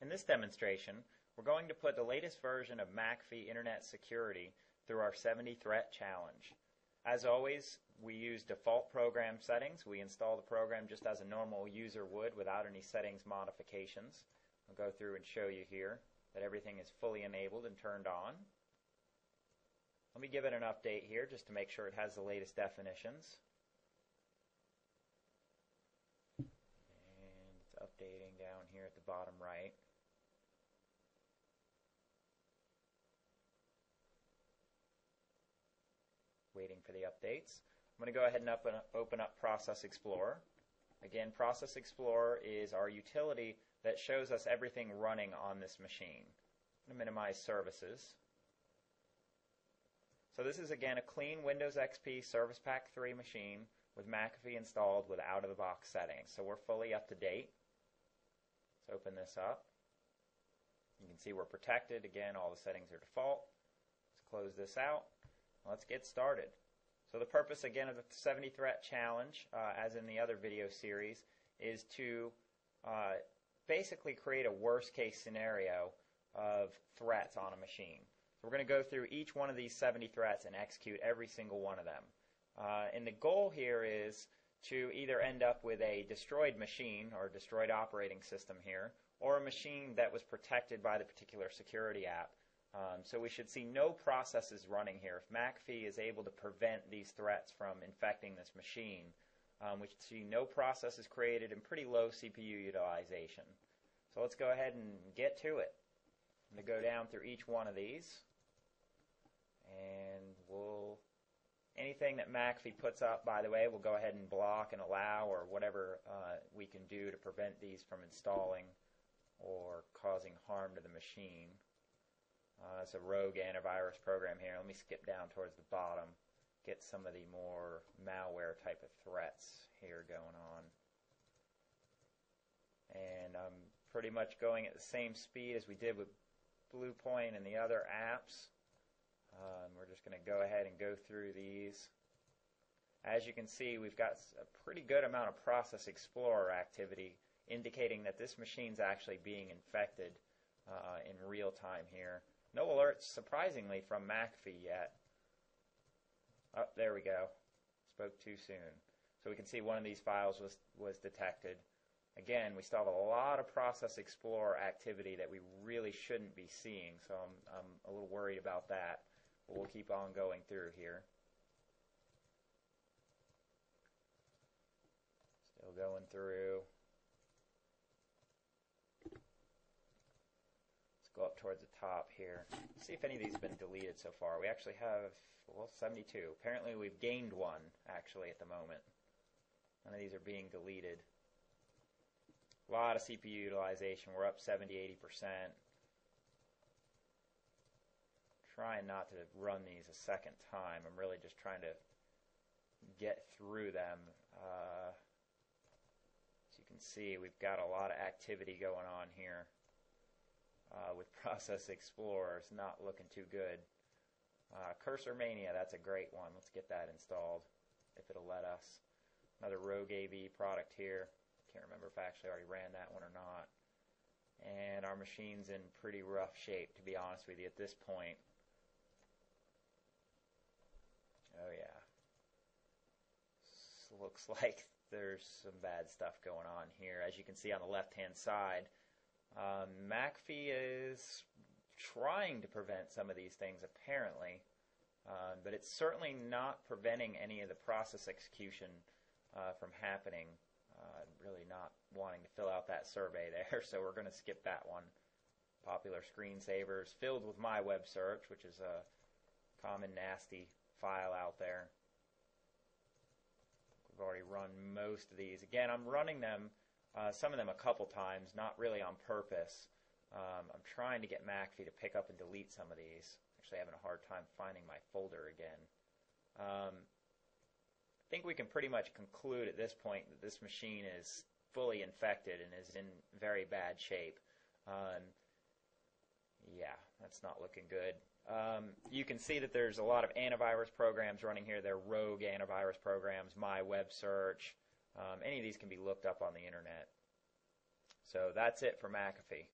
In this demonstration, we're going to put the latest version of McAfee Internet Security through our 70 Threat Challenge. As always, we use default program settings. We install the program just as a normal user would without any settings modifications. I'll go through and show you here that everything is fully enabled and turned on. Let me give it an update here just to make sure it has the latest definitions. And it's updating down here at the bottom right. Waiting for the updates. I'm going to go ahead and open up Process Explorer. Again, Process Explorer is our utility that shows us everything running on this machine. I'm going to minimize services. So this is again a clean Windows XP Service Pack 3 machine with McAfee installed with out-of-the-box settings. So we're fully up to date. Let's open this up. You can see we're protected. Again, all the settings are default. Let's close this out. Let's get started. So the purpose again of the 70 Threat Challenge, as in the other video series, is to basically create a worst case scenario of threats on a machine. So we're going to go through each one of these 70 threats and execute every single one of them. And the goal here is to either end up with a destroyed machine or destroyed operating system here, or a machine that was protected by the particular security app. So we should see no processes running here. If McAfee is able to prevent these threats from infecting this machine, we should see no processes created and pretty low CPU utilization. So let's go ahead and get to it. I'm going to go down through each one of these, and anything that McAfee puts up, by the way, we'll go ahead and block and allow, or whatever we can do to prevent these from installing or causing harm to the machine. It's a rogue antivirus program here. Let me skip down towards the bottom, get some of the more malware type of threats here going on. And I'm pretty much going at the same speed as we did with Bluepoint and the other apps. We're just going to go ahead and go through these. As you can see, we've got a pretty good amount of Process Explorer activity indicating that this machine's actually being infected in real time here. No alerts, surprisingly, from McAfee yet. Oh, there we go. Spoke too soon. So we can see one of these files was detected. Again, we still have a lot of Process Explorer activity that we really shouldn't be seeing, so I'm a little worried about that. But we'll keep on going through here. Still going through. Go up towards the top here. See if any of these have been deleted so far. We actually have, well, 72. Apparently we've gained one, actually, at the moment. None of these are being deleted. A lot of CPU utilization. We're up 70-80%. Trying not to run these a second time. I'm really just trying to get through them. As you can see, we've got a lot of activity going on here. With Process Explorer, it's not looking too good. Cursor Mania, that's a great one. Let's get that installed, if it'll let us. Another Rogue AV product here. Can't remember if I actually already ran that one or not. And our machine's in pretty rough shape, to be honest with you, at this point. Oh yeah. Looks like there's some bad stuff going on here. As you can see on the left-hand side, McAfee is trying to prevent some of these things, apparently, but it's certainly not preventing any of the process execution from happening. Really not wanting to fill out that survey there, so we're going to skip that one. Popular screensavers filled with my web search, which is a common nasty file out there. We've already run most of these. Again, I'm running them, some of them a couple times, not really on purpose. I'm trying to get McAfee to pick up and delete some of these. Actually having a hard time finding my folder again. I think we can pretty much conclude at this point that this machine is fully infected and is in very bad shape. Yeah, that's not looking good. You can see that there's a lot of antivirus programs running here. They're rogue antivirus programs, My Web Search. Any of these can be looked up on the internet. So that's it for McAfee.